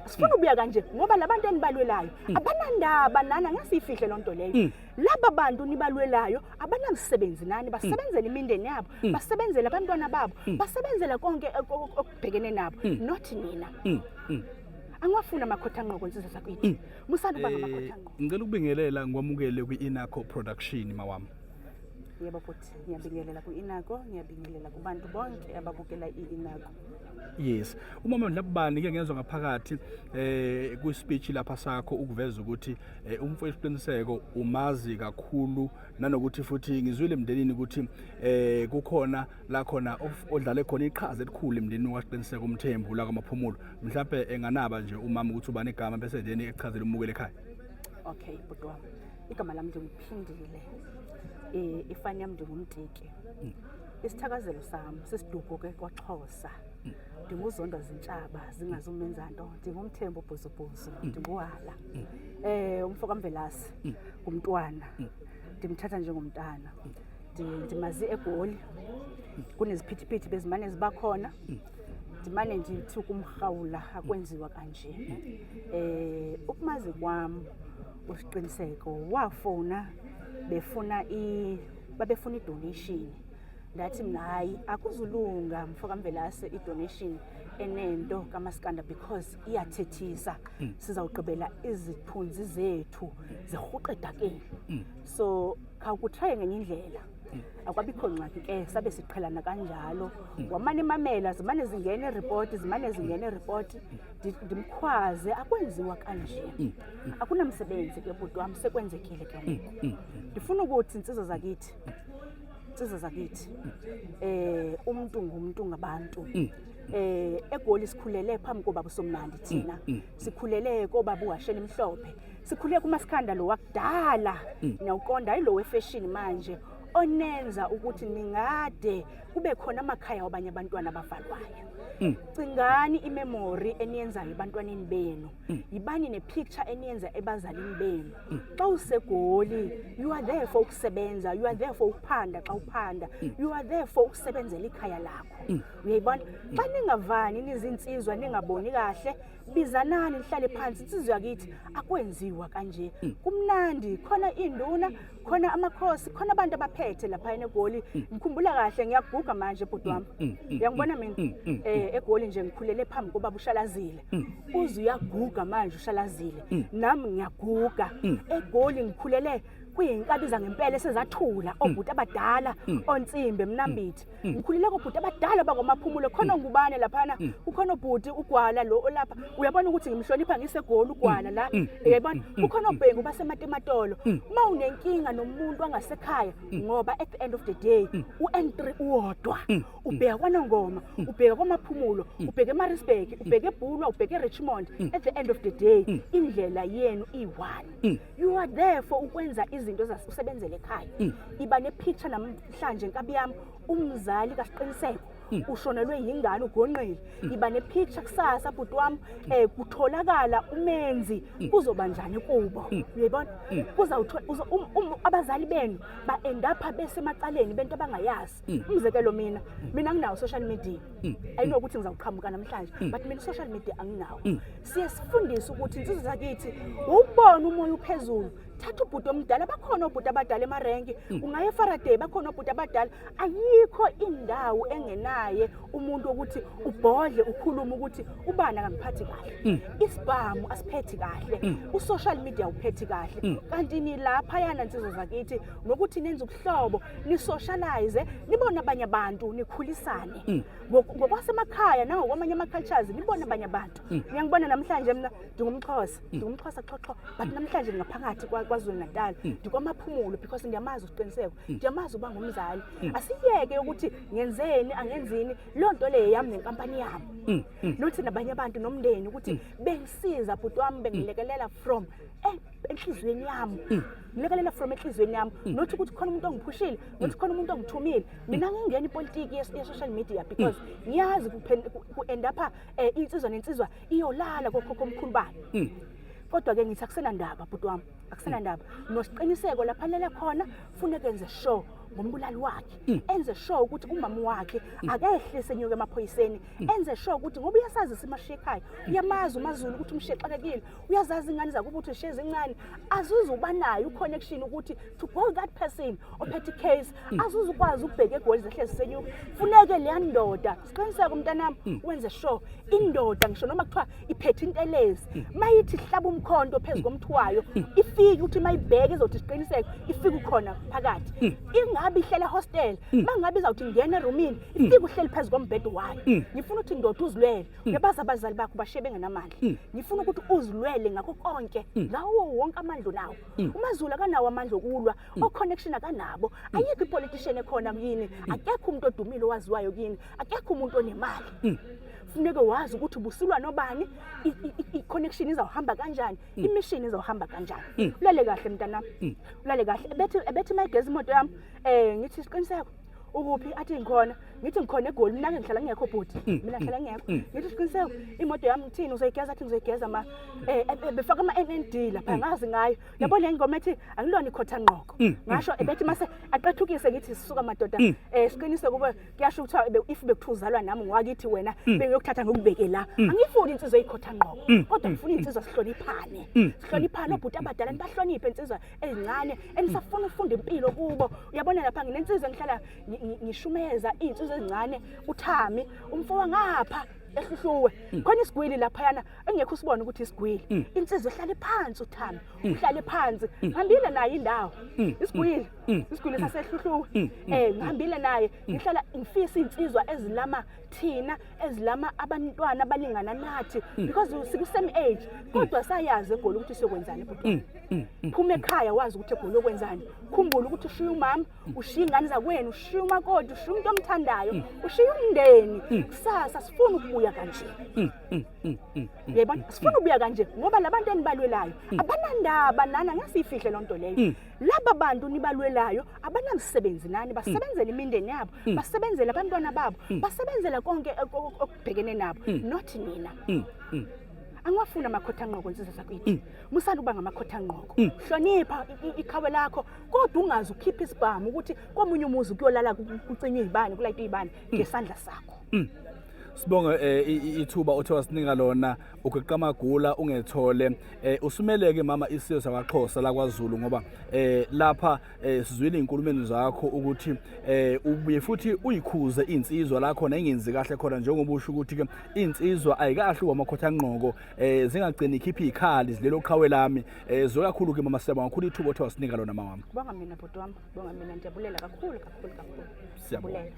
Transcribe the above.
Sifuna ubuya kanje ngoba labantu enibalwelayo abanandaba nana ngasifihle lonto leyo. Laba bantu nibalwelayo abanamsebenzi nani basebenzela imindeni yabo, basebenzela abantwana babo, basebenzela konke okubhekene nabo, not nina. Angwafuna amakhotha ngqoko insizwe zakithi. Musanda banga amakhotha ngqoko. Ngicela ukubingelela ngwamukele kwi-Inaco Production mawami. Yebo futhi ngiyabingelela ku-Inaco, ngiyabingelela kubantu bonke ababukela i-Inaco. Yes. Umama Ndlabani ke ngezwe ngaphakathi ku speech lapha sakho ukuveza ukuthi umfowethu Qiniseko umazi kakhulu nanokuthi futhi ngizwile emndenini ukuthi kukhona la khona odlale khona iqhaza elikhulu emndenini waQiniseko uMthembu la kwaMaphumulo. Mhlawumbe enganaba nje umama ukuthi ubani igama bese then echazela umukele ekhaya. Okay, budwa. Igama lami ngiphindile. Ifani yami ngumtiki. Isithakazelo sami sesiduko ke kwaXhosa. Ndinguzondo zintshaba zingazumenza nto, ndingumthembu obhuzubhuzu, ndinguhala. Umfoka Mvelasi umntwana. Ndimthatha njengomntana. Ndimazi eGoli. Kuneziphithiphithi bezimane zibakhona. Ndimane ndithi ukumhawula akwenziwa kanje. Ukumazi kwami uSiqiniseko wafona babefuna idonation. Ndathi mina hayi akuzulunga mfoka Mvelase idonation enento kaMaskanda because iyathethisa sizawugqibela izithunzi zethu zihuqe edakeni. So khawukutry ngenye indlela. Akwabikho ngxaki ke sabe siqhelana kanjalo. Wamane mamela zimane zingene report ndimkhwaze akwenziwa kanje. Akunamsebenzi ke budwa wami sekwenzekile ke ngoku. Ndifuna ukuthi insizwe zakithi umuntu ngumuntu ngabantu. eGoli sikhulele phambi kobaba Somnandi thina sikhulele kobaba uHasheni Emhlophe sikhulele kuMaskanda lo wakudala nawuqonda ayilo wefashion manje onenza ukuthi ningade kube khona amakhaya wabanye abantwana abavalwayo. Cingani imemory eniyenzayo ebantwaneni benu, yibani nepicture eniyenza ebazalini benu. Xa useGoli you are there for ukusebenza, you are there for ukuphanda xa uphanda, you are there for ukusebenzela ikhaya lakho. Uyayibona xa ningavani nizinsizwa ningaboni kahle bizanani nihlale phansi insizwe yakithi akwenziwa kanje. Kumnandi khona induna khona amakhosi khona abantu abaphethe lapha eGoli. Ngikhumbula kahle ngiyaguga manje bhuti wami. Uyangibona mina eGoli nje ngikhulele phambi kobaba uShalazile. Uze uyaguga manje uShalazile. Nami ngiyaguga. eGoli ngikhulele kuyinkabiza ngempela esezathula obhuti abadala onsimbe Mnambithi. Ngikhulile kobhuti abadala bakwaMaphumulo khona ngubane laphana ukhona obhuti uGwala lo olapha. Uyabona ukuthi ngimhlonipha ngiseGoli uGwala la. Uyabona ukhona obhengu baseMatimatolo. Uma unenkinga nomuntu angasekhaya ngoba at the end of the day uN3 uwodwa. Ubheka kwaNongoma, ubheka kwaMaphumulo, ubheka eMaritzburg, ubheka eBhulwa, ubheka eRichmond. At the end of the day indlela yenu i1. You are there for ukwenza izinto zasebenzele ekhaya. Iba nepicture namhlanje nkabi yami umzali kaSiqiniseko ushonelwe yingane ugonqile. Iba nepicture kusasa bhuti wami kutholakala umenzi kuzoba njani kubo. Uyayibona kuzawuthola abazali benu ba end up besemacaleni bento abangayazi. Umzekelo mina nginawo social media. Ayinokuthi ngizawuqhamuka namhlanje but mina social media anginawo. Siye sifundise ukuthi insizwe zakithi ubone umoya uphezulu. Thatha ubhuti omdala bakhona obhuti abadala emarenki ungaya eFaraday bakhona obhuti abadala. Ayikho indawo engenaye umuntu ukuthi ubhodle ukhuluma ukuthi ubani akangiphathi kahle. Isibhamu asiphethi kahle, usocial media uphethi kahle. Kanti ni lapha yana insizwe zakithi nokuthi nenze ukuhlobo ni socialize nibone abanye abantu nikhulisane. Ngokwasemakhaya nangokwamanye ama-cultures nibone abanye abantu. Ngiyangibona namhlanje mina ngingumXhosa xoxo but namhlanje ngaphakathi kwaZulu Natal ndikwaMaphumulo because ndiyamazi uSiqiniseko, ndiyamazi uba ngumzali. Asiyeke ukuthi ngenzeni angenzini lonto le yami nenkampani yami. Nothi nabanye abantu nomndeni ukuthi bengisiza bhuti wami bengilekelela from enhlizweni yami. Ngilekelela from enhlizweni yami. Nothi ukuthi khona umuntu ongiphushile, nothi khona umuntu ongithumile. Mina ngingena ipolitiki ye-social media because ngiyazi ku end up insizwa nensizwa iyolala kokhokho omkhulu bani. Kodwa ke ngithi akusena ndaba bhuti wami, akusena ndaba. NoSiqiniseko lapha lele khona funeka enze sure ngombulali wakhe enze sure ukuthi umama wakhe akehlise enyuke emaphoyiseni enze sure ukuthi ngoba uyasazi simashiya ekhaya uyamazi uMaZulu ukuthi umshiya exakekile uyazazi ingane zakuba ukuthi ishezi encane azuze uba nayo uconnection ukuthi to call that person ophethe case azuze ukwazi ukubheka eGoli zehlezi senyuka funeke leya ndoda siqiniseke umntanami wenze sure indoda ngisho noma kuthiwa iphethe intelezi mayithi hlaba umkhonto phezulu komthwayo ifike ukuthi mayibheke izothi siqiniseke ifike ukhona phakathi ingabe ihlela hostel mangabe izawuthi ngene eroomini ifike uhleli phezulu kombhedo wayo ngifuna ukuthi indoda uzilwele uyabaza abazali bakho bashiye bengenamandla ngifuna ukuthi uzilwele ngakho konke ngawo wonke amandla nawo uMaZulu akanawo amandla okulwa oconnection akanabo ayikho ipolitician ekhona kuyini akekho umuntu odumile owaziwayo kuyini akekho umuntu onemali funeke wazi ukuthi ubusilwa nobani i-connection izawuhamba kanjani i-mission izawuhamba kanjani ulale kahle mntanami ulale kahle ebethi mayigeza imoto yami ngithi siqiniseko ukuphi athi ngikhona ngithi ngikhona eGoli mina ke ngihlala ngekho bhuti mina ngihlala ngekho ngithi siqiniseko imoto yami ngithini uzoyigeza athi ngizoyigeza ma befaka ama NND lapha ngazi ngayo yabo le ngoma ethi angilona ikhotha ngqoko ngasho ebethi mase aqethukise ngithi sisuka madoda siqiniseke kube kuyasho ukuthi if bekuthuzalwa nami ngwakithi wena bengiyokuthatha ngokubeke la angifuni insizwe eyikhotha ngqoko kodwa ngifuna insizwe sihloniphane obhuti abadala nibahloniphe insizwe ezincane enisafuna ufunda impilo kubo uyabona lapha nginensizwe ngihlala ngishumeza insizwe ezincane uThami umfowa ngapha ehluhluwe khona isigwili lapha yana engekho usibona ukuthi isigwili insizwe ehlale phansi uThami uhlale phansi ngihambile naye indawo isigwili sasehluhluwe ngihambile naye ngihlala ngifisa insizwa ezilama thina ezilama abantwana abalingana nathi because siku same age kodwa sayazi eGoli ukuthi siyokwenzani bhuti phuma ekhaya wazi ukuthi eGoli yokwenzani khumbula ukuthi ushiya umama ushiya ingane zakwenu ushiya umakoti ushiya umuntu omthandayo ushiya umndeni kusasa sifuna ukubuya kanje yebona sifuna ukubuya kanje ngoba labantu enibalwelayo abanandaba nana ngasifihle lonto leyo laba bantu nibalwelayo abanamsebenzi nani basebenzela imindeni yabo basebenzela abantwana babo basebenzela konke okubhekene nabo not nina angwafuna amakhotha ngqoko insizwe sakwithi musana uba ngamakhotha ngqoko hlonipha ikhawe lakho kodwa ungazi ukhipha isibhamu ukuthi komunye umuzi kuyolala kucinywa izibani kulayitwa izibani ngesandla sakho Sibonga ithuba othe wasinika lona ukweqamagula ungethole usumeleke mama isizwe sakwaXhosa la kwaZulu ngoba lapha sizwile inkulumeni zakho ukuthi ubuye futhi uyikhuze insizwa la khona ingenzi kahle khona njengoba usho ukuthi ke insizwa ayikahle uwamakhotha ngqoko zingagcina ikhipha ikhali zilelo qhawe lami zokakhulu ke mama siyabonga kakhulu ithuba othe wasinika lona mama wami bonga mina bhuti wami bonga mina ndiyabulela kakhulu siyabulela